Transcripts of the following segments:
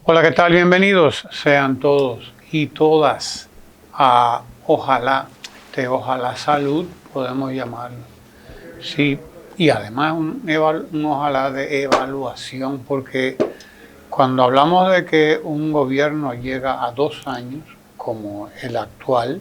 Hola, ¿qué tal? Bienvenidos sean todos y todas a Ojalá Salud, podemos llamarlo. Sí, y además un ojalá de evaluación, porque cuando hablamos de que un gobierno llega a 2 años, como el actual,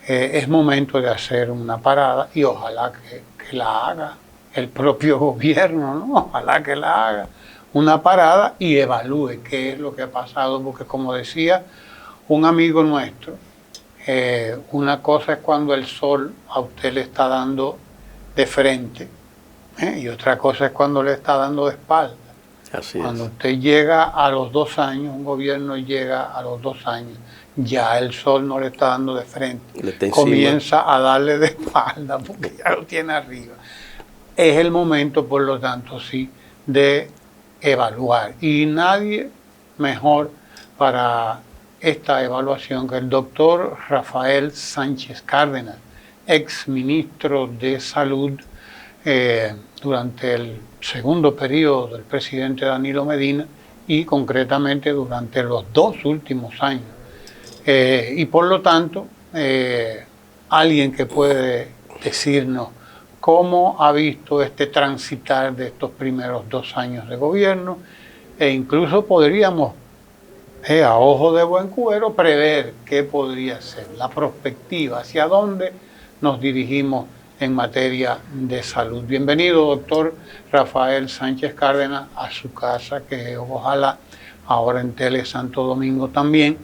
es momento de hacer una parada y ojalá que la haga el propio gobierno, ¿no? Ojalá que la haga una parada y evalúe qué es lo que ha pasado, porque como decía un amigo nuestro, una cosa es cuando el sol a usted le está dando de frente, y otra cosa es cuando le está dando de espalda. Así Cuando es. usted llega a los 2 años, un gobierno llega a los 2 años, ya el sol no le está dando de frente, Le está encima. comienza a darle de espalda porque ya lo tiene arriba. Es el momento, por lo tanto, sí, de evaluar. Y nadie mejor para esta evaluación que el doctor Rafael Sánchez Cárdenas, ex ministro de Salud durante el segundo periodo del presidente Danilo Medina y concretamente durante los 2 últimos años. Y por lo tanto, alguien que puede decirnos cómo ha visto este transitar de estos primeros 2 años de gobierno, e incluso podríamos, a ojo de buen cubero, prever qué podría ser la perspectiva, hacia dónde nos dirigimos en materia de salud. Bienvenido, doctor Rafael Sánchez Cárdenas, a su casa, que ojalá ahora en Tele Santo Domingo también.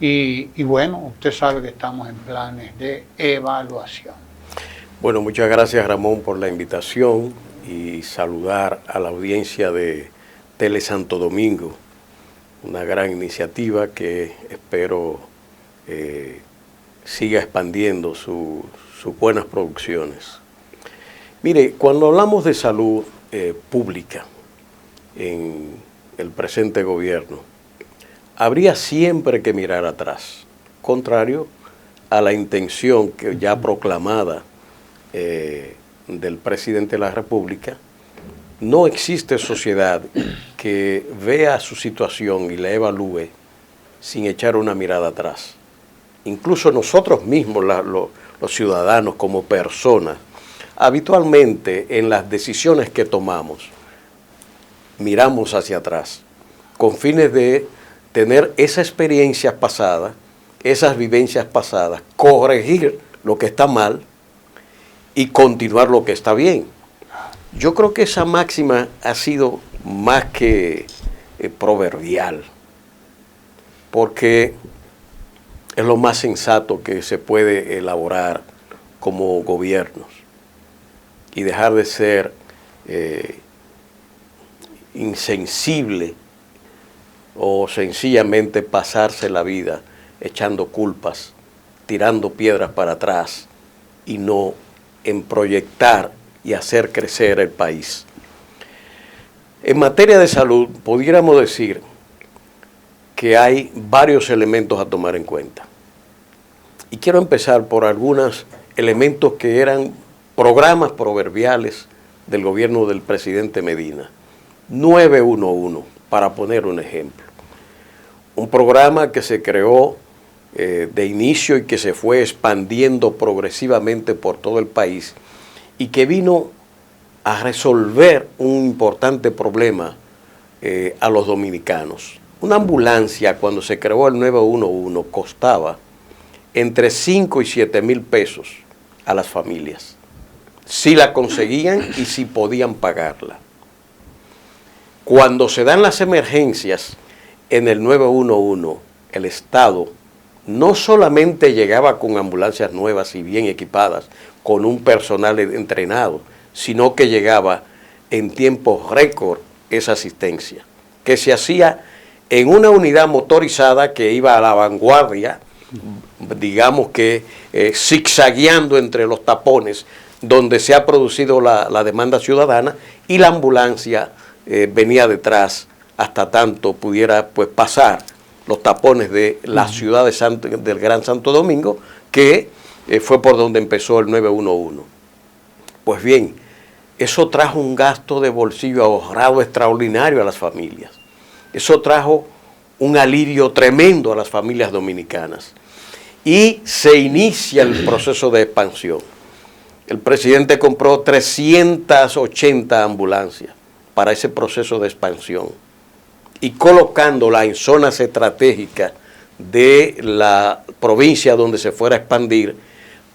Y bueno, usted sabe que estamos en planes de evaluación. Bueno, muchas gracias, Ramón, por la invitación y saludar a la audiencia de Tele Santo Domingo, una gran iniciativa que espero siga expandiendo sus buenas producciones. Mire, cuando hablamos de salud pública en el presente gobierno, habría siempre que mirar atrás, contrario a la intención que ya proclamada del presidente de la República. No existe sociedad que vea su situación y la evalúe sin echar una mirada atrás. Incluso nosotros mismos, los ciudadanos como personas, habitualmente en las decisiones que tomamos, miramos hacia atrás, con fines de tener esa experiencia pasada, esas vivencias pasadas, corregir lo que está mal y continuar lo que está bien. Yo creo que esa máxima ha sido más que proverbial, porque es lo más sensato que se puede elaborar como gobiernos y dejar de ser insensible o sencillamente pasarse la vida echando culpas, tirando piedras para atrás y no en proyectar y hacer crecer el país. En materia de salud, pudiéramos decir que hay varios elementos a tomar en cuenta. Y quiero empezar por algunos elementos que eran programas proverbiales del gobierno del presidente Medina. 911, para poner un ejemplo. Un programa que se creó de inicio y que se fue expandiendo progresivamente por todo el país y que vino a resolver un importante problema a los dominicanos. Una ambulancia, cuando se creó el 911, costaba entre 5 y 7 mil pesos a las familias, si la conseguían y si podían pagarla. Cuando se dan las emergencias en el 911, el Estado no solamente llegaba con ambulancias nuevas y bien equipadas, con un personal entrenado, sino que llegaba en tiempo récord esa asistencia, que se hacía en una unidad motorizada que iba a la vanguardia, digamos que zigzagueando entre los tapones donde se ha producido la demanda ciudadana, y la ambulancia venía detrás hasta tanto pudiera pues pasar los tapones de la ciudad del Gran Santo Domingo, que fue por donde empezó el 911. Pues bien, eso trajo un gasto de bolsillo ahorrado extraordinario a las familias. Eso trajo un alivio tremendo a las familias dominicanas. Y se inicia el proceso de expansión. El presidente compró 380 ambulancias para ese proceso de expansión y colocándola en zonas estratégicas de la provincia donde se fuera a expandir,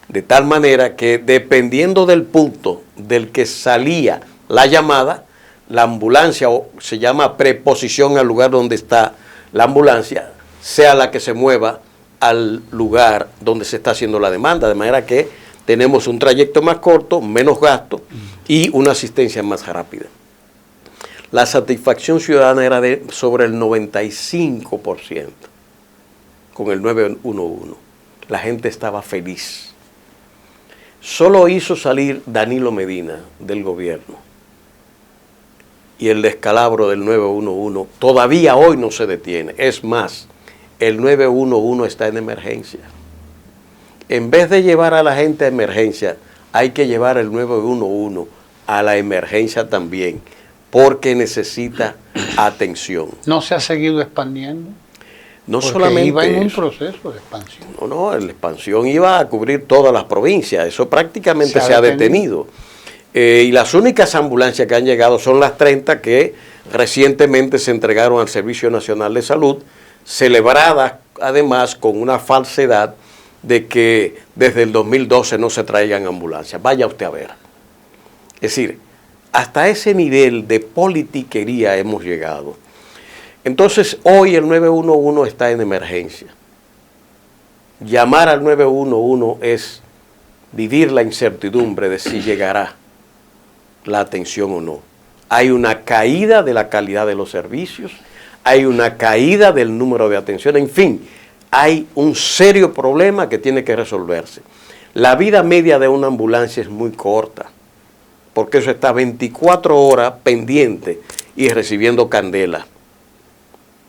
de tal manera que dependiendo del punto del que salía la llamada, la ambulancia, o se llama preposición al lugar donde está la ambulancia, sea la que se mueva al lugar donde se está haciendo la demanda, de manera que tenemos un trayecto más corto, menos gasto y una asistencia más rápida. La satisfacción ciudadana era de sobre el 95% con el 911. La gente estaba feliz. Solo hizo salir Danilo Medina del gobierno y el descalabro del 911 todavía hoy no se detiene. Es más, el 911 está en emergencia. En vez de llevar a la gente a emergencia, hay que llevar el 911 a la emergencia también, porque necesita atención. ¿No se ha seguido expandiendo? No porque solamente iba en un eso. proceso de expansión. No, la expansión iba a cubrir todas las provincias, eso prácticamente se ha detenido. Y las únicas ambulancias que han llegado son las 30 que recientemente se entregaron al Servicio Nacional de Salud, celebradas además con una falsedad de que desde el 2012 no se traigan ambulancias. Vaya usted a ver. Es decir, hasta ese nivel de politiquería hemos llegado. Entonces, hoy el 911 está en emergencia. Llamar al 911 es vivir la incertidumbre de si llegará la atención o no. Hay una caída de la calidad de los servicios, hay una caída del número de atención, en fin, hay un serio problema que tiene que resolverse. La vida media de una ambulancia es muy corta, porque eso está 24 horas pendiente y recibiendo candela.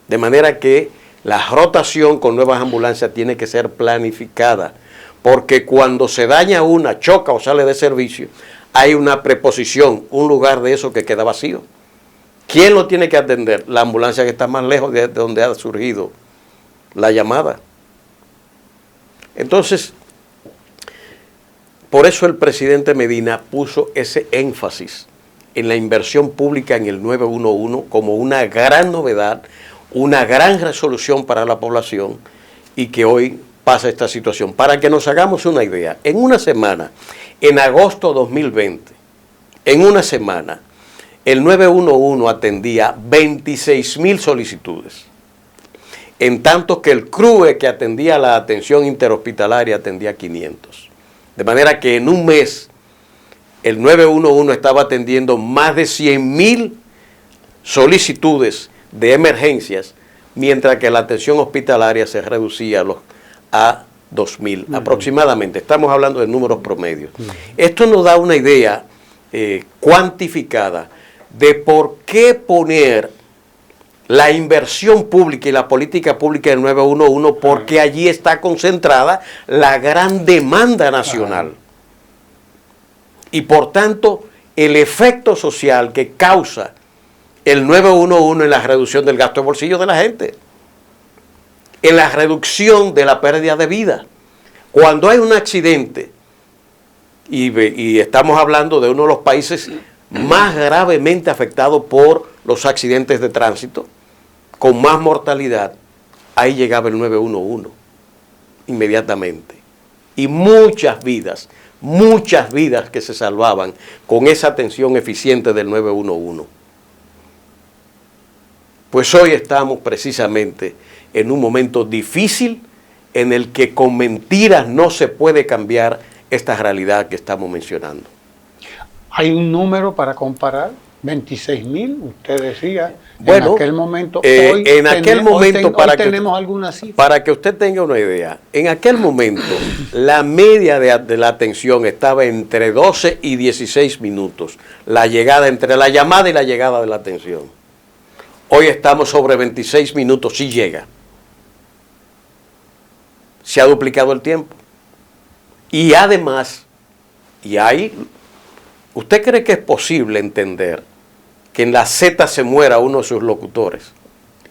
De manera que la rotación con nuevas ambulancias tiene que ser planificada, porque cuando se daña una, choca o sale de servicio, hay una preposición, un lugar de eso que queda vacío. ¿Quién lo tiene que atender? La ambulancia que está más lejos de donde ha surgido la llamada. Entonces, por eso el presidente Medina puso ese énfasis en la inversión pública en el 911 como una gran novedad, una gran resolución para la población y que hoy pasa esta situación. Para que nos hagamos una idea, en una semana, en agosto 2020, en una semana, el 911 atendía 26,000 solicitudes, en tanto que el CRUE que atendía la atención interhospitalaria atendía 500. De manera que en un mes el 911 estaba atendiendo más de 100,000 solicitudes de emergencias, mientras que la atención hospitalaria se reducía a 2,000 aproximadamente. Estamos hablando de números promedios. Esto nos da una idea cuantificada de por qué poner la inversión pública y la política pública del 911, porque allí está concentrada la gran demanda nacional. Y por tanto, el efecto social que causa el 911 en la reducción del gasto de bolsillo de la gente, en la reducción de la pérdida de vida. Cuando hay un accidente, y estamos hablando de uno de los países más gravemente afectados por los accidentes de tránsito, con más mortalidad, ahí llegaba el 911 inmediatamente. Y muchas vidas que se salvaban con esa atención eficiente del 911. Pues hoy estamos precisamente en un momento difícil en el que con mentiras no se puede cambiar esta realidad que estamos mencionando. ¿Hay un número para comparar? 26,000, usted decía, bueno, en aquel momento. Hoy tenemos alguna cifra. Para que usted tenga una idea, en aquel momento la media de la atención estaba entre 12 y 16 minutos, la llegada, entre la llamada y la llegada de la atención. Hoy estamos sobre 26 minutos, sí llega. Se ha duplicado el tiempo. Y además, ¿usted cree que es posible entender que en la Z se muera uno de sus locutores?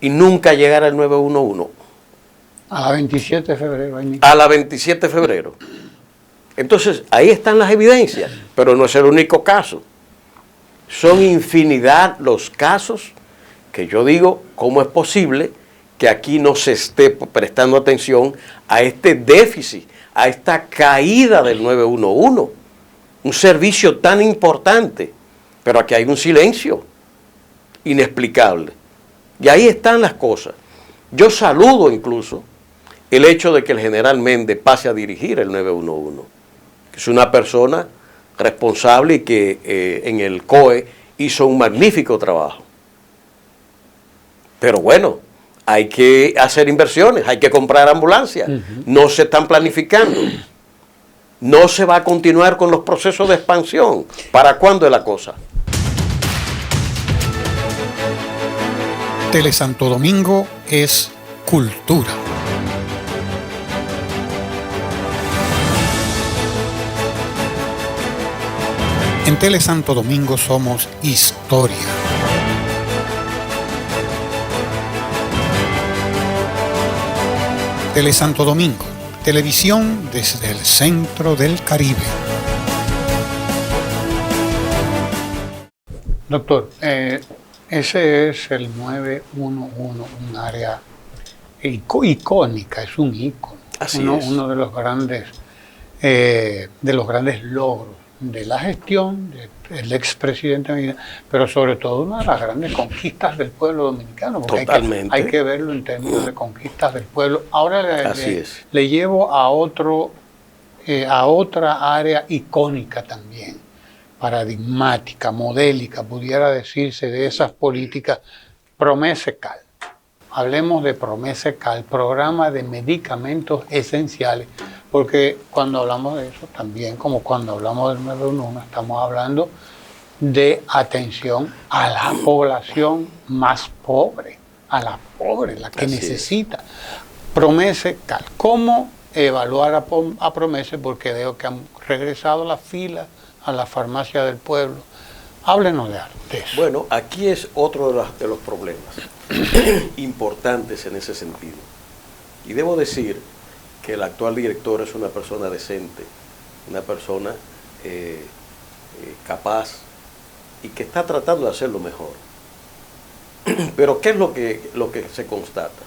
y nunca llegara el 911. A la 27 de febrero. A la 27 de febrero. Entonces, ahí están las evidencias, pero no es el único caso. Son infinidad los casos que yo digo, ¿cómo es posible que aquí no se esté prestando atención a este déficit, a esta caída del 911? Un servicio tan importante, pero aquí hay un silencio inexplicable. Y ahí están las cosas. Yo saludo incluso el hecho de que el general Méndez pase a dirigir el 911, que es una persona responsable y que en el COE hizo un magnífico trabajo. Pero bueno, hay que hacer inversiones, hay que comprar ambulancias, no se están planificando. No se va a continuar con los procesos de expansión. ¿Para cuándo es la cosa? Tele Santo Domingo es cultura. En Tele Santo Domingo somos historia. Tele Santo Domingo, televisión desde el centro del Caribe. Doctor, ese es el 911, un área icónica, es un ícono. Así es. Uno de los grandes logros de la gestión del expresidente Medina, pero sobre todo una de las grandes conquistas del pueblo dominicano, porque Totalmente. hay que verlo en términos de conquistas del pueblo. Ahora Así es. le llevo a otra área icónica también, paradigmática, modélica, pudiera decirse, de esas políticas. Promesecal. Hablemos de Promesecal, programa de medicamentos esenciales, porque cuando hablamos de eso, también como cuando hablamos del 911, estamos hablando de atención a la población más pobre, la que Así necesita. Promesecal. ¿Cómo evaluar a Promese? Porque veo que han regresado las filas a la farmacia del pueblo. Háblenos de eso. Bueno, aquí es otro de los problemas importantes en ese sentido. Y debo decir que el actual director es una persona decente, una persona capaz y que está tratando de hacerlo mejor. Pero ¿qué es lo que se constata?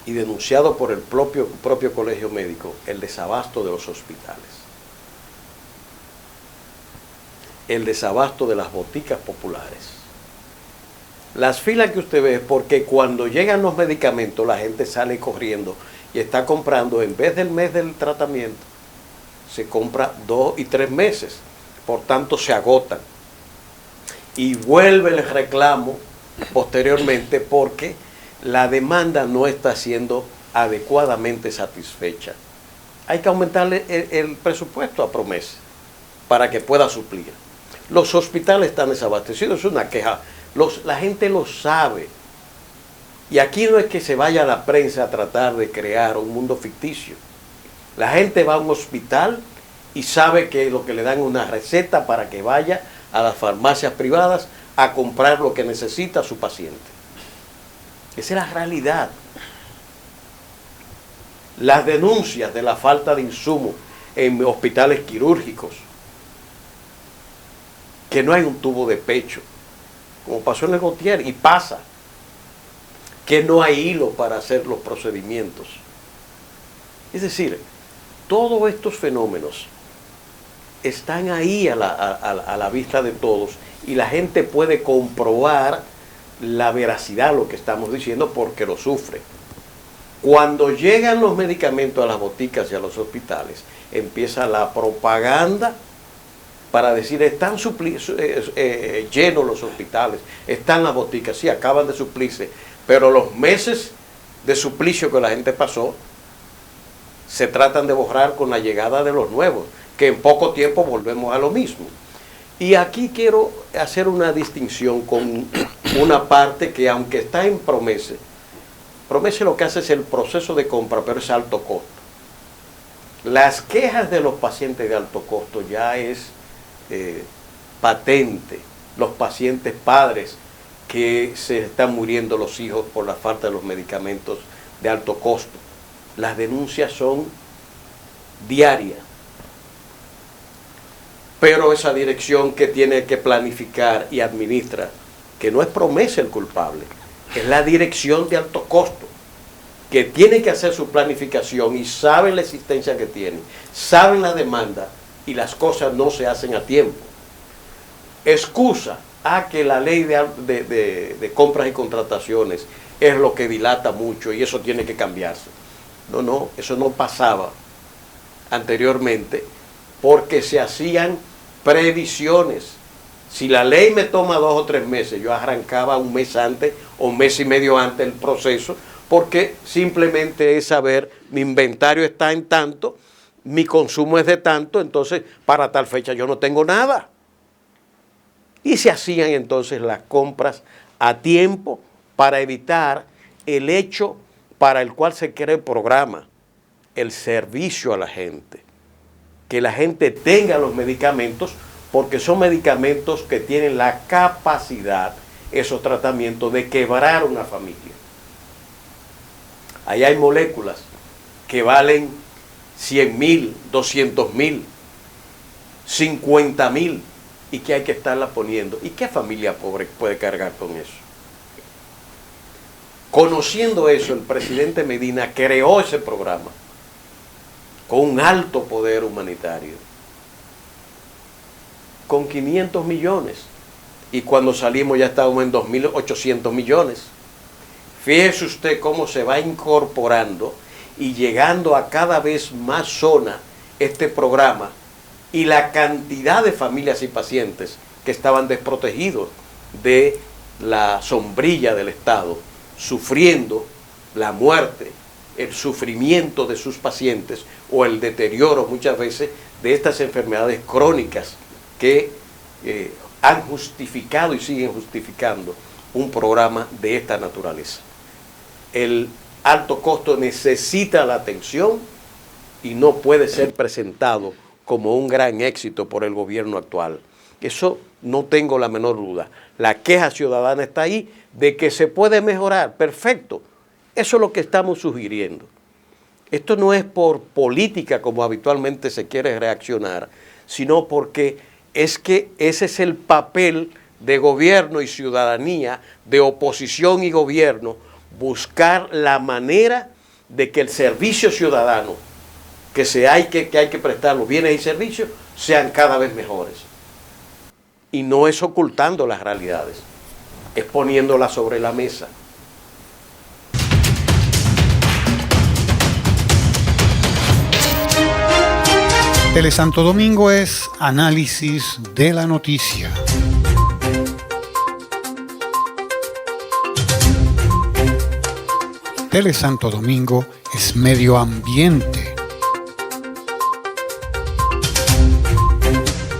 Y denunciado por el propio colegio médico, el desabasto de los hospitales. El desabasto de las boticas populares. Las filas que usted ve es porque cuando llegan los medicamentos la gente sale corriendo y está comprando, en vez del mes del tratamiento, se compra 2 y 3 meses. Por tanto se agotan. Y vuelve el reclamo posteriormente porque la demanda no está siendo adecuadamente satisfecha. Hay que aumentarle el presupuesto a Promese para que pueda suplir. Los hospitales están desabastecidos, es una queja. La gente lo sabe. Y aquí no es que se vaya a la prensa a tratar de crear un mundo ficticio. La gente va a un hospital y sabe que lo que le dan es una receta para que vaya a las farmacias privadas a comprar lo que necesita su paciente. Esa es la realidad. Las denuncias de la falta de insumos en hospitales quirúrgicos, que no hay un tubo de pecho, como pasó en el Gautier, y pasa, que no hay hilo para hacer los procedimientos. Es decir, todos estos fenómenos están ahí a la vista de todos y la gente puede comprobar la veracidad de lo que estamos diciendo porque lo sufre. Cuando llegan los medicamentos a las boticas y a los hospitales, empieza la propaganda para decir, están llenos los hospitales, están las boticas, sí, acaban de suplirse, pero los meses de suplicio que la gente pasó, se tratan de borrar con la llegada de los nuevos, que en poco tiempo volvemos a lo mismo. Y aquí quiero hacer una distinción con una parte que aunque está en Promese lo que hace es el proceso de compra, pero es alto costo. Las quejas de los pacientes de alto costo ya es patente. Los pacientes padres que se están muriendo los hijos por la falta de los medicamentos de alto costo. Las denuncias son diarias. Pero esa dirección que tiene que planificar y administra, que no es Promesa el culpable, es la dirección de alto costo, que tiene que hacer su planificación y saben la existencia que tienen, saben la demanda y las cosas no se hacen a tiempo. Excusa a que la ley de compras y contrataciones es lo que dilata mucho y eso tiene que cambiarse. No, eso no pasaba anteriormente porque se hacían previsiones. Si la ley me toma 2 o 3 meses, yo arrancaba un mes antes o un mes y medio antes el proceso, porque simplemente es saber, mi inventario está en tanto, mi consumo es de tanto, entonces para tal fecha yo no tengo nada. Y se hacían entonces las compras a tiempo para evitar el hecho para el cual se crea el programa, el servicio a la gente. Que la gente tenga los medicamentos, porque son medicamentos que tienen la capacidad, esos tratamientos, de quebrar una familia. Ahí hay moléculas que valen 100.000, 200.000, 50.000 y que hay que estarla poniendo. ¿Y qué familia pobre puede cargar con eso? Conociendo eso, el presidente Medina creó ese programa con un alto poder humanitario, con 500 millones. Y cuando salimos ya estábamos en 2.800 millones. Fíjese usted cómo se va incorporando y llegando a cada vez más zona este programa y la cantidad de familias y pacientes que estaban desprotegidos de la sombrilla del Estado, sufriendo la muerte, el sufrimiento de sus pacientes o el deterioro muchas veces de estas enfermedades crónicas que han justificado y siguen justificando un programa de esta naturaleza. El alto costo necesita la atención y no puede ser presentado como un gran éxito por el gobierno actual. Eso no tengo la menor duda. La queja ciudadana está ahí de que se puede mejorar. Perfecto. Eso es lo que estamos sugiriendo. Esto no es por política como habitualmente se quiere reaccionar, sino porque es que ese es el papel de gobierno y ciudadanía, de oposición y gobierno, buscar la manera de que el servicio ciudadano que hay que prestar, los bienes y servicios, sean cada vez mejores. Y no es ocultando las realidades, es poniéndolas sobre la mesa. Telesanto Domingo es análisis de la noticia. Telesanto Domingo es medio ambiente.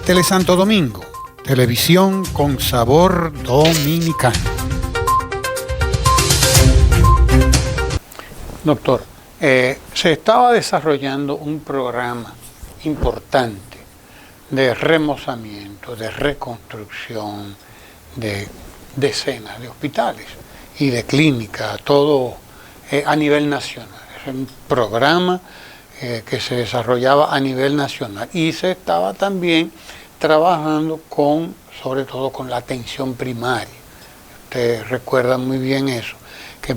Telesanto Domingo, televisión con sabor dominicano. Doctor, se estaba desarrollando un programa importante de remozamiento, de reconstrucción de decenas de hospitales y de clínicas, todo a nivel nacional. Es un programa que se desarrollaba a nivel nacional y se estaba también trabajando sobre todo con la atención primaria. Usted recuerda muy bien eso, que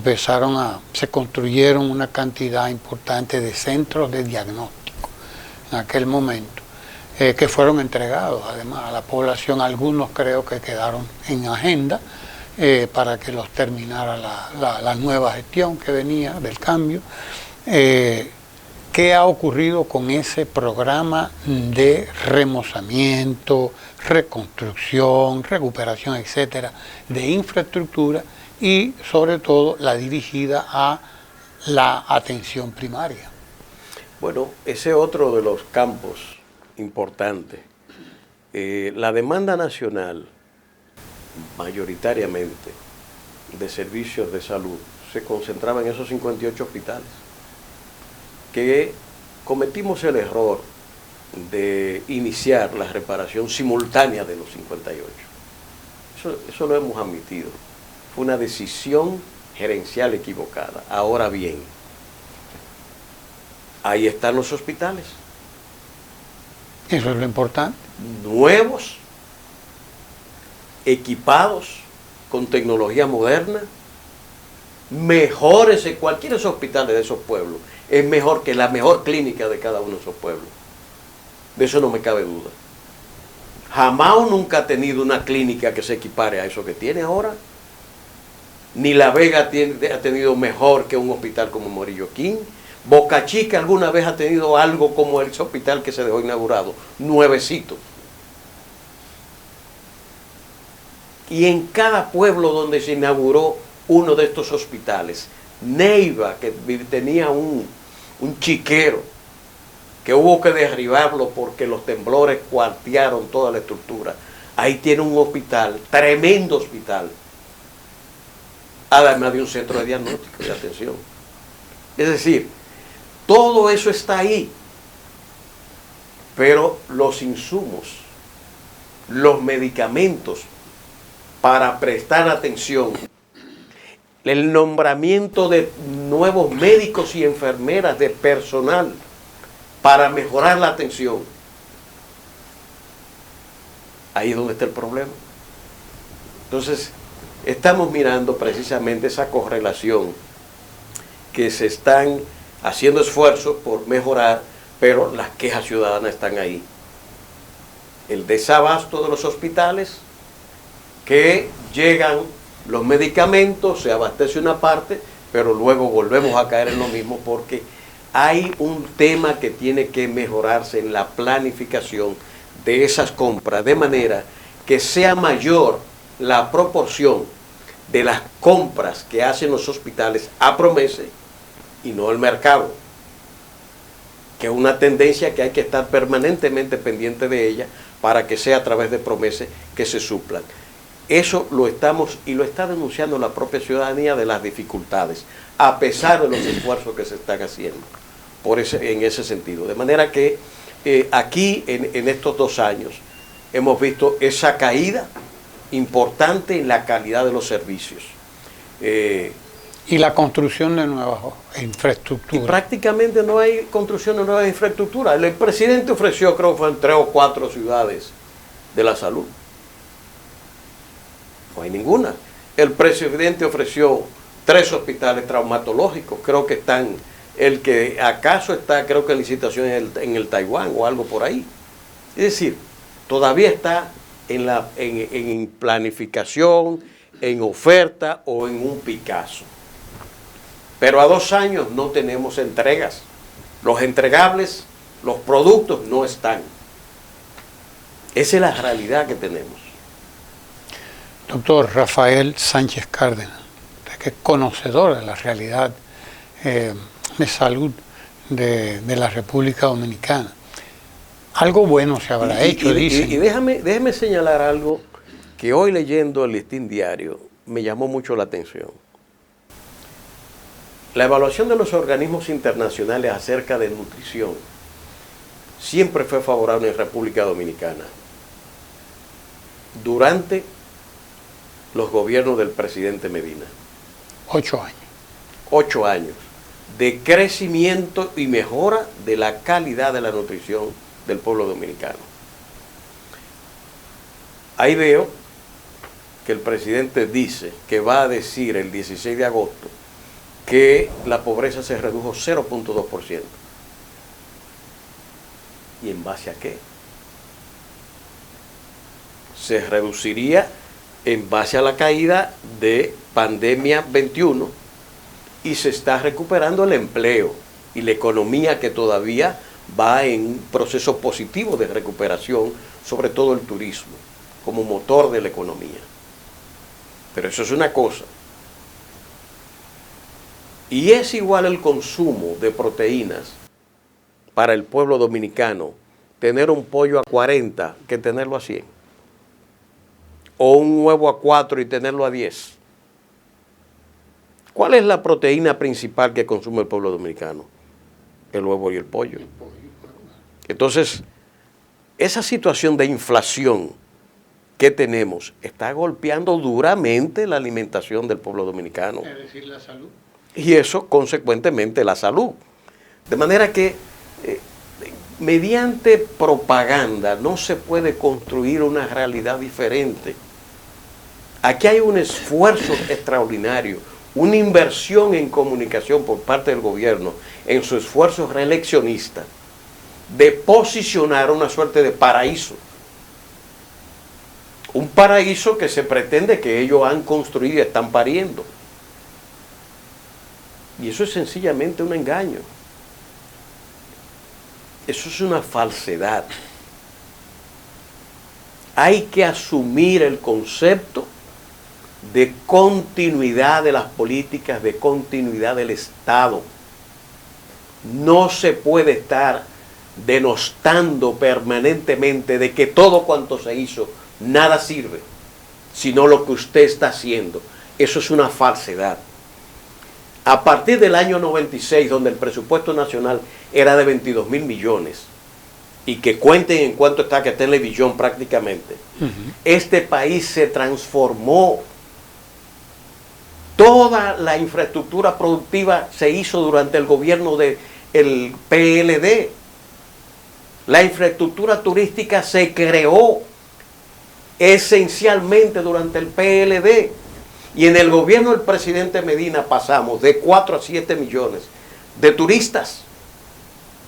se construyeron una cantidad importante de centros de diagnóstico en aquel momento, que fueron entregados además a la población. Algunos creo que quedaron en agenda para que los terminara la nueva gestión que venía del cambio. ¿Qué ha ocurrido con ese programa de remozamiento, reconstrucción, recuperación, etcétera, de infraestructura y sobre todo la dirigida a la atención primaria? Bueno, ese es otro de los campos importantes. La demanda nacional, mayoritariamente, de servicios de salud, se concentraba en esos 58 hospitales, que cometimos el error de iniciar la reparación simultánea de los 58. Eso lo hemos admitido. fue una decisión gerencial equivocada. Ahora bien, ahí están los hospitales. Eso es lo importante. Nuevos, equipados con tecnología moderna, mejores en cualquiera de esos hospitales de esos pueblos. Es mejor que la mejor clínica de cada uno de esos pueblos. De eso no me cabe duda. Jamás o nunca ha tenido una clínica que se equipare a eso que tiene ahora. Ni La Vega ha tenido mejor que un hospital como Morillo King. Boca Chica alguna vez ha tenido algo como ese hospital que se dejó inaugurado, nuevecito. Y en cada pueblo donde se inauguró uno de estos hospitales, Neiva, que tenía un chiquero, que hubo que derribarlo porque los temblores cuartearon toda la estructura, ahí tiene un hospital, tremendo hospital, además de un centro de diagnóstico y de atención. Es decir, todo eso está ahí, pero los insumos, los medicamentos para prestar atención, el nombramiento de nuevos médicos y enfermeras, de personal para mejorar la atención, ahí es donde está el problema. Entonces, estamos mirando precisamente esa correlación, que se están haciendo esfuerzos por mejorar, pero las quejas ciudadanas están ahí. El desabasto de los hospitales, que llegan los medicamentos, se abastece una parte, pero luego volvemos a caer en lo mismo, porque hay un tema que tiene que mejorarse en la planificación de esas compras, de manera que sea mayor la proporción de las compras que hacen los hospitales a promesa y no al mercado, que es una tendencia que hay que estar permanentemente pendiente de ella para que sea a través de promesas que se suplan. Eso lo estamos, y lo está denunciando la propia ciudadanía, de las dificultades, a pesar de los esfuerzos que se están haciendo en ese sentido. De manera que aquí, en estos 2 años, hemos visto esa caída importante en la calidad de los servicios. Y la construcción de nuevas infraestructuras. Y prácticamente no hay construcción de nuevas infraestructuras. El presidente ofreció, creo que fueron 3 o 4 ciudades de la salud. No hay ninguna. El presidente ofreció 3 hospitales traumatológicos. Creo que están, el que acaso está, creo que en licitación en el Taiwán o algo por ahí. Es decir, todavía está en planificación, en oferta o en un Picasso. Pero a 2 años no tenemos entregas. Los entregables, los productos no están. Esa es la realidad que tenemos. Doctor Rafael Sánchez Cárdenas, que es conocedor de la realidad de salud de la República Dominicana. Algo bueno se habrá hecho, dicen. Y déjame señalar algo que hoy, leyendo el Listín Diario, me llamó mucho la atención. La evaluación de los organismos internacionales acerca de nutrición siempre fue favorable en República Dominicana. Durante los gobiernos del presidente Medina. 8 años. 8 años de crecimiento y mejora de la calidad de la nutrición del pueblo dominicano. Ahí veo que el presidente dice que va a decir el 16 de agosto que la pobreza se redujo 0.2%. ¿Y en base a qué? Se reduciría en base a la caída de pandemia 21, y se está recuperando el empleo y la economía, que todavía va en un proceso positivo de recuperación, sobre todo el turismo, como motor de la economía. Pero eso es una cosa. Y es igual el consumo de proteínas para el pueblo dominicano, tener un pollo a 40 que tenerlo a 100. O un huevo a 4 y tenerlo a 10. ¿Cuál es la proteína principal que consume el pueblo dominicano? El huevo y el pollo. Entonces, esa situación de inflación que tenemos está golpeando duramente la alimentación del pueblo dominicano. Es decir, la salud. Y eso, consecuentemente, la salud. De manera que mediante propaganda no se puede construir una realidad diferente. Aquí hay un esfuerzo extraordinario, una inversión en comunicación por parte del gobierno en su esfuerzo reeleccionista de posicionar una suerte de paraíso. Un paraíso que se pretende que ellos han construido y están pariendo. Y eso es sencillamente un engaño. Eso es una falsedad. Hay que asumir el concepto de continuidad de las políticas, de continuidad del Estado. No se puede estar denostando permanentemente de que todo cuanto se hizo nada sirve, sino lo que usted está haciendo. Eso es una falsedad. A partir del año 96, donde el presupuesto nacional era de 22.000 millones, y que cuenten en cuánto está, que está en el billón prácticamente, este país se transformó. Toda la infraestructura productiva se hizo durante el gobierno del PLD. La infraestructura turística se creó esencialmente durante el PLD. Y en el gobierno del presidente Medina pasamos de 4 a 7 millones de turistas.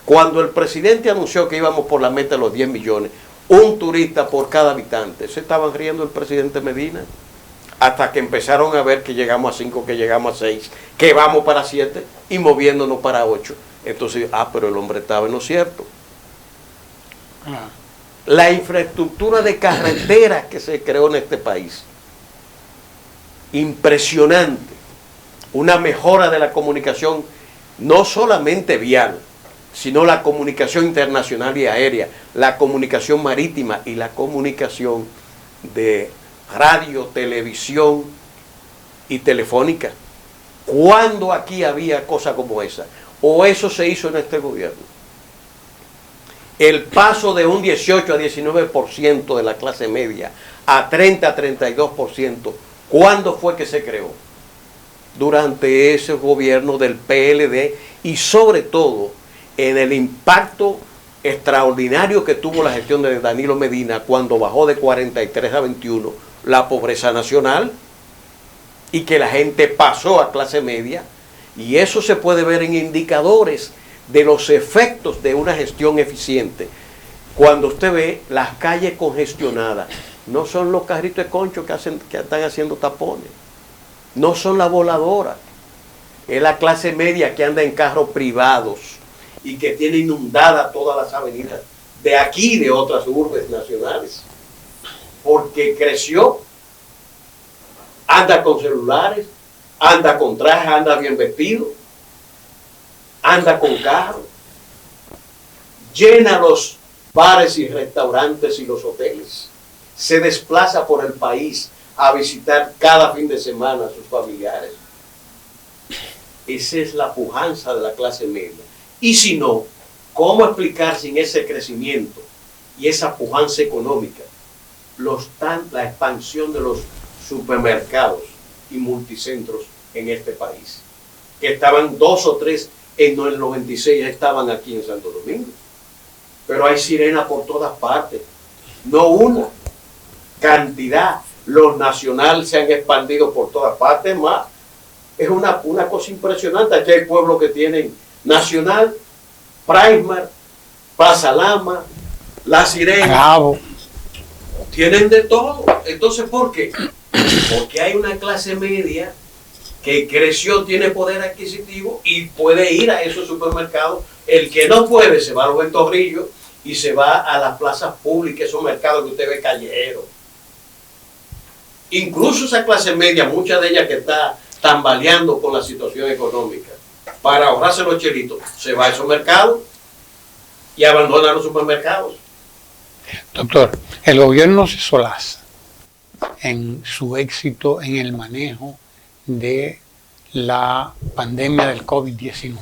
Cuando el presidente anunció que íbamos por la meta de los 10 millones, un turista por cada habitante, se estaban riendo el presidente Medina. Hasta que empezaron a ver que llegamos a 5, que llegamos a 6, que vamos para 7 y moviéndonos para 8. Entonces, pero el hombre estaba en lo cierto. La infraestructura de carreteras que se creó en este país, impresionante. Una mejora de la comunicación, no solamente vial, sino la comunicación internacional y aérea, la comunicación marítima y la comunicación de radio, televisión y telefónica. ¿Cuándo aquí había cosa como esa? ¿O eso se hizo en este gobierno? El paso de un 18 a 19% de la clase media a 30 a 32%, ¿cuándo fue que se creó? Durante ese gobierno del PLD y sobre todo en el impacto extraordinario que tuvo la gestión de Danilo Medina cuando bajó de 43 a 21 la pobreza nacional y que la gente pasó a clase media, y eso se puede ver en indicadores de los efectos de una gestión eficiente. Cuando usted ve las calles congestionadas, no son los carritos de concho que están haciendo tapones, no son las voladoras, es la clase media que anda en carros privados y que tiene inundadas todas las avenidas de aquí y de otras urbes nacionales, porque creció, anda con celulares, anda con traje, anda bien vestido, anda con carro, llena los bares y restaurantes y los hoteles, se desplaza por el país a visitar cada fin de semana a sus familiares. Esa es la pujanza de la clase media. Y si no, ¿cómo explicar sin ese crecimiento y esa pujanza económica la expansión de los supermercados y multicentros en este país? Que estaban 2 o 3 en el 96, ya estaban aquí en Santo Domingo. Pero hay sirena por todas partes. No una, cantidad. Los nacionales se han expandido por todas partes más. Es una cosa impresionante. Aquí hay pueblos que tienen Nacional, Primar, Plaza Lama, La Sirena. Bravo. Tienen de todo. Entonces, ¿por qué? Porque hay una clase media que creció, tiene poder adquisitivo y puede ir a esos supermercados. El que no puede se va a los ventorrillos y se va a las plazas públicas, esos mercados que usted ve callejeros. Incluso esa clase media, mucha de ella que está tambaleando con la situación económica, para ahorrarse los chelitos, se va a esos mercados y abandona los supermercados. Doctor, el gobierno se solaza en su éxito en el manejo de la pandemia del COVID-19.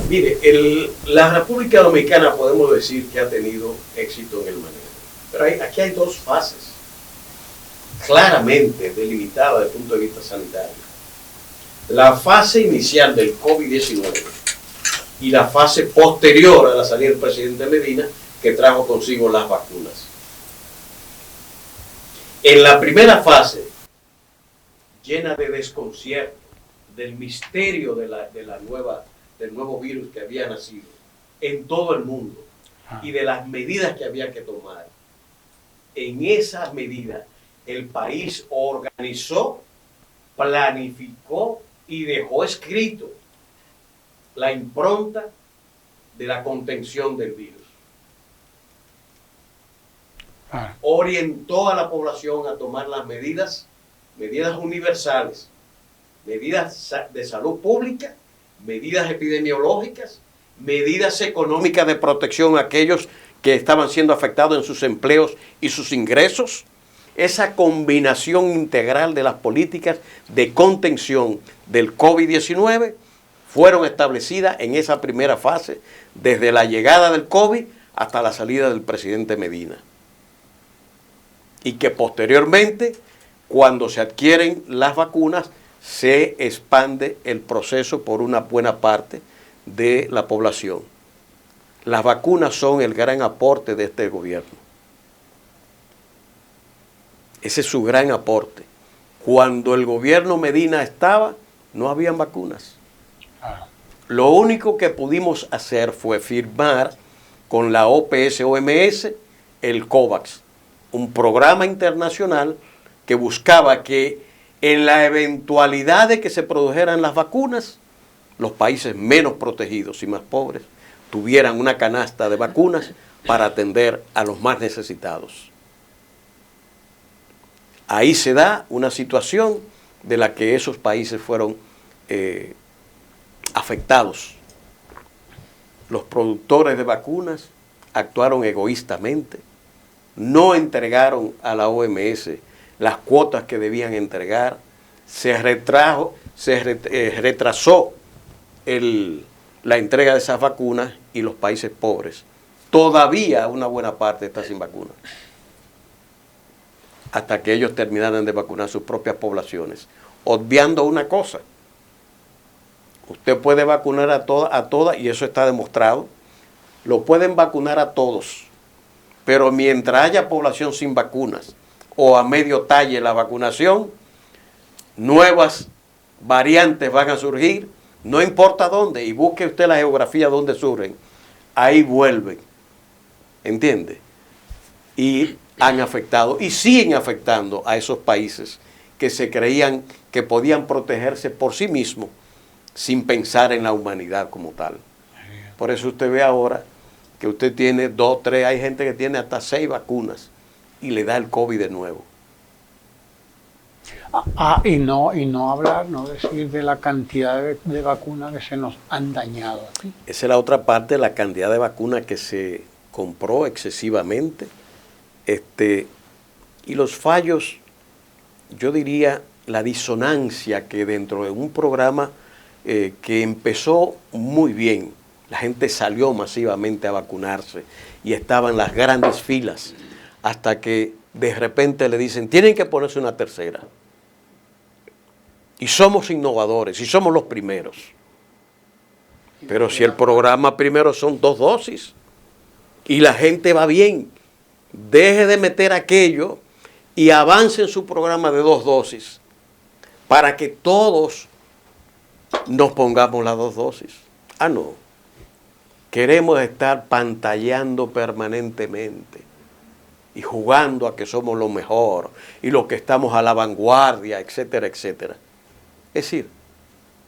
Mire, la República Dominicana podemos decir que ha tenido éxito en el manejo. Pero aquí hay dos fases claramente delimitadas desde el punto de vista sanitario. La fase inicial del COVID-19 y la fase posterior a la salida del presidente Medina, que trajo consigo las vacunas. En la primera fase, llena de desconcierto, del misterio del nuevo virus que había nacido en todo el mundo y de las medidas que había que tomar, en esas medidas el país organizó, planificó y dejó escrito la impronta de la contención del virus. Orientó a la población a tomar las medidas universales, medidas de salud pública, medidas epidemiológicas, medidas económicas de protección a aquellos que estaban siendo afectados en sus empleos y sus ingresos. Esa combinación integral de las políticas de contención del COVID-19 fueron establecidas en esa primera fase, desde la llegada del COVID hasta la salida del presidente Medina. Y que posteriormente, cuando se adquieren las vacunas, se expande el proceso por una buena parte de la población. Las vacunas son el gran aporte de este gobierno. Ese es su gran aporte. Cuando el gobierno Medina estaba, no habían vacunas. Lo único que pudimos hacer fue firmar con la OPS-OMS el COVAX, un programa internacional que buscaba que en la eventualidad de que se produjeran las vacunas, los países menos protegidos y más pobres tuvieran una canasta de vacunas para atender a los más necesitados. Ahí se da una situación de la que esos países fueron afectados. Los productores de vacunas actuaron egoístamente, no entregaron a la OMS las cuotas que debían entregar, se retrasó la entrega de esas vacunas y los países pobres. Todavía una buena parte está sin vacunas, hasta que ellos terminaran de vacunar sus propias poblaciones, obviando una cosa. Usted puede vacunar a todas, y eso está demostrado, lo pueden vacunar a todos, pero mientras haya población sin vacunas o a medio talle la vacunación, nuevas variantes van a surgir, no importa dónde, y busque usted la geografía donde surgen, ahí vuelven, ¿entiende? Y han afectado y siguen afectando a esos países que se creían que podían protegerse por sí mismos sin pensar en la humanidad como tal. Por eso usted ve ahora que usted tiene 2, 3, hay gente que tiene hasta 6 vacunas y le da el COVID de nuevo. Y no hablar, no decir de la cantidad de vacunas que se nos han dañado aquí. Esa es la otra parte, la cantidad de vacunas que se compró excesivamente. Y los fallos, yo diría, la disonancia que dentro de un programa que empezó muy bien, la gente salió masivamente a vacunarse y estaban las grandes filas, hasta que de repente le dicen, tienen que ponerse una tercera. Y somos innovadores y somos los primeros. Pero si el programa primero son 2 dosis y la gente va bien, deje de meter aquello y avance en su programa de 2 dosis para que todos nos pongamos las 2 dosis. No. Queremos estar pantallando permanentemente y jugando a que somos lo mejor y los que estamos a la vanguardia, etcétera, etcétera. Es decir,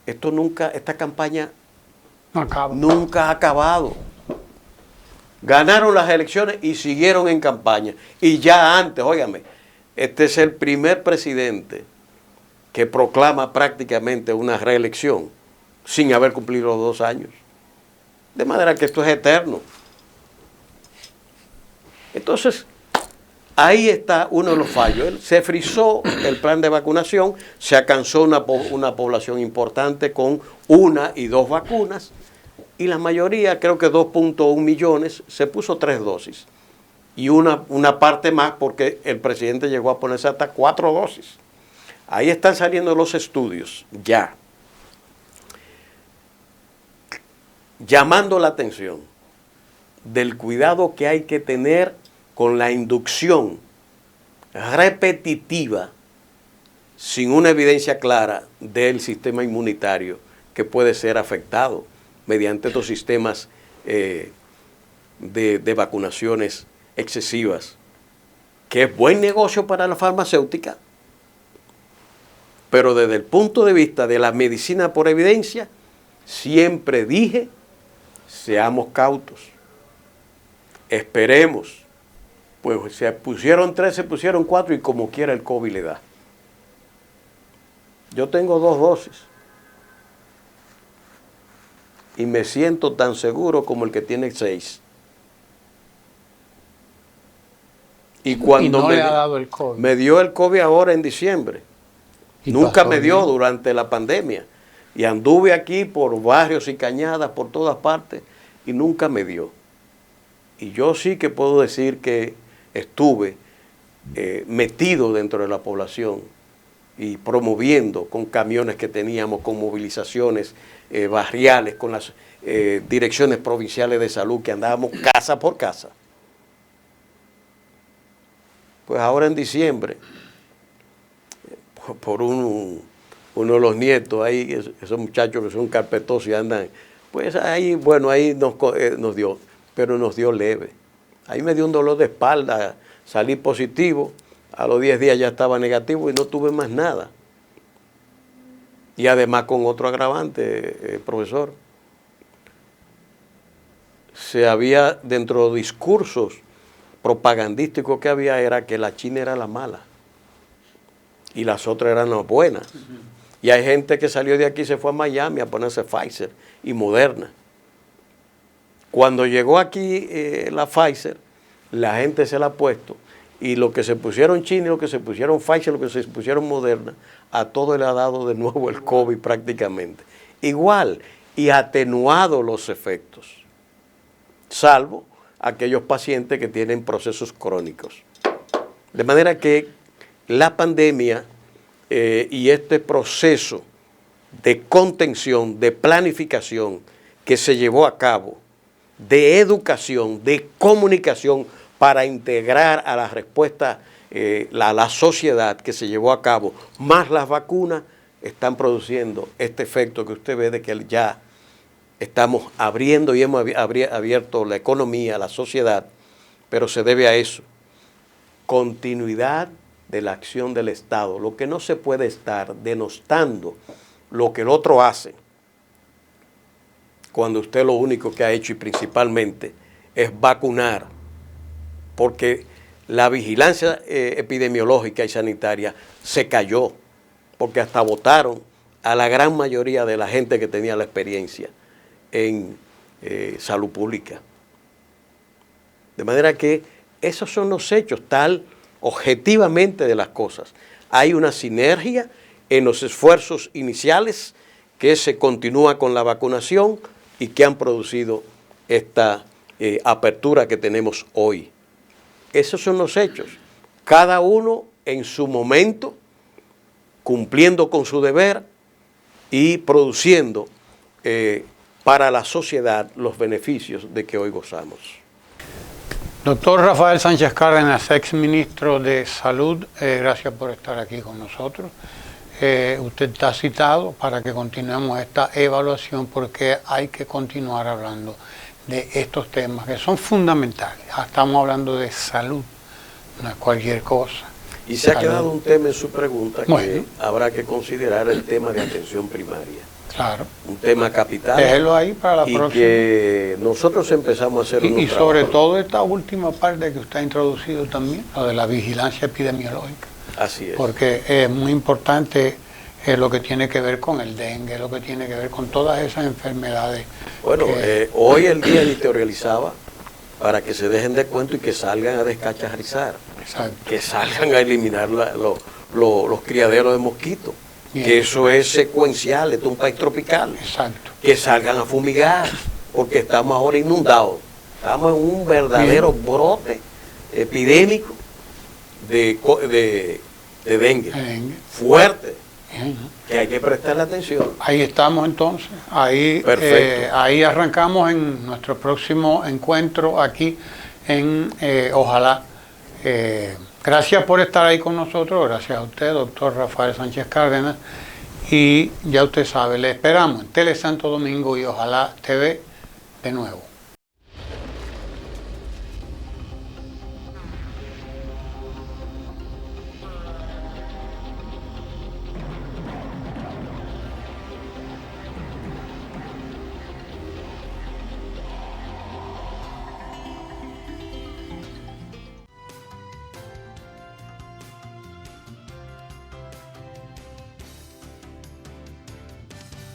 esta campaña nunca ha acabado. Ganaron las elecciones y siguieron en campaña. Y ya antes, óigame, este es el primer presidente que proclama prácticamente una reelección sin haber cumplido los 2 años. De manera que esto es eterno. Entonces, ahí está uno de los fallos. Se frizó el plan de vacunación, se alcanzó una población importante con 1 y 2 vacunas, y la mayoría, creo que 2.1 millones, se puso 3 dosis. y una parte más porque el presidente llegó a ponerse hasta 4 dosis. Ahí están saliendo los estudios ya, llamando la atención del cuidado que hay que tener con la inducción repetitiva sin una evidencia clara del sistema inmunitario que puede ser afectado mediante estos sistemas de vacunaciones excesivas, que es buen negocio para la farmacéutica, pero desde el punto de vista de la medicina por evidencia, siempre dije, seamos cautos, esperemos, pues se pusieron 3, se pusieron 4 y como quiera el COVID le da. Yo tengo 2 dosis y me siento tan seguro como el que tiene 6. Y cuando no le ha dado el COVID. Me dio el COVID ahora en diciembre. Nunca me dio durante la pandemia. Y anduve aquí por barrios y cañadas, por todas partes, y nunca me dio. Y yo sí que puedo decir que estuve metido dentro de la población y promoviendo con camiones que teníamos, con movilizaciones barriales, con las direcciones provinciales de salud que andábamos casa por casa. Pues ahora en diciembre, por uno de los nietos ahí, esos muchachos que son carpetosos y andan, pues ahí, bueno, ahí nos dio, pero nos dio leve. Ahí me dio un dolor de espalda, salí positivo, a los 10 días ya estaba negativo y no tuve más nada. Y además con otro agravante, profesor, se había dentro de discursos propagandísticos que había era que la China era la mala y las otras eran las buenas. Y hay gente que salió de aquí y se fue a Miami a ponerse Pfizer y Moderna. Cuando llegó aquí la Pfizer, la gente se la ha puesto y lo que se pusieron China, lo que se pusieron Pfizer, lo que se pusieron Moderna, a todo le ha dado de nuevo el COVID prácticamente. Igual, y atenuado los efectos, salvo aquellos pacientes que tienen procesos crónicos. De manera que la pandemia y este proceso de contención, de planificación que se llevó a cabo, de educación, de comunicación para integrar a la respuesta la sociedad que se llevó a cabo, más las vacunas, están produciendo este efecto que usted ve de que ya estamos abriendo y hemos abierto la economía, la sociedad, pero se debe a eso. Continuidad de la acción del Estado. Lo que no se puede estar denostando lo que el otro hace, cuando usted lo único que ha hecho y principalmente es vacunar, porque la vigilancia epidemiológica y sanitaria se cayó, porque hasta votaron a la gran mayoría de la gente que tenía la experiencia en salud pública. De manera que esos son los hechos, tal objetivamente de las cosas. Hay una sinergia en los esfuerzos iniciales que se continúa con la vacunación y que han producido esta apertura que tenemos hoy. Esos son los hechos. Cada uno en su momento, cumpliendo con su deber y produciendo para la sociedad los beneficios de que hoy gozamos. Doctor Rafael Sánchez Cárdenas, ex ministro de Salud, gracias por estar aquí con nosotros. Usted está citado para que continuemos esta evaluación porque hay que continuar hablando de estos temas que son fundamentales. Estamos hablando de salud, no es cualquier cosa. Y se ha quedado un tema en su pregunta bueno, que habrá que considerar el tema de atención primaria. Claro. Un tema capital. Déjelo ahí para la próxima. Y que nosotros empezamos a hacer y sobre todo esta última parte que usted ha introducido también, lo de la vigilancia epidemiológica. Así es. Porque es muy importante lo que tiene que ver con el dengue, lo que tiene que ver con todas esas enfermedades. Bueno, hoy el día editorializaba para que se dejen de cuento y que salgan a descacharrizar. Exacto. Que salgan a eliminar los criaderos de mosquitos. Bien. Que eso es secuencial, esto es un país tropical. Exacto. Que salgan a fumigar, porque estamos ahora inundados. Estamos en un verdadero brote epidémico de dengue, Dengue. fuerte, Bien. que hay que prestarle atención. Ahí estamos entonces, ahí, Perfecto. ahí arrancamos en nuestro próximo encuentro aquí en Ojalá. Gracias por estar ahí con nosotros, gracias a usted, doctor Rafael Sánchez Cárdenas, y ya usted sabe, le esperamos en Tele Santo Domingo y Ojalá TV de nuevo.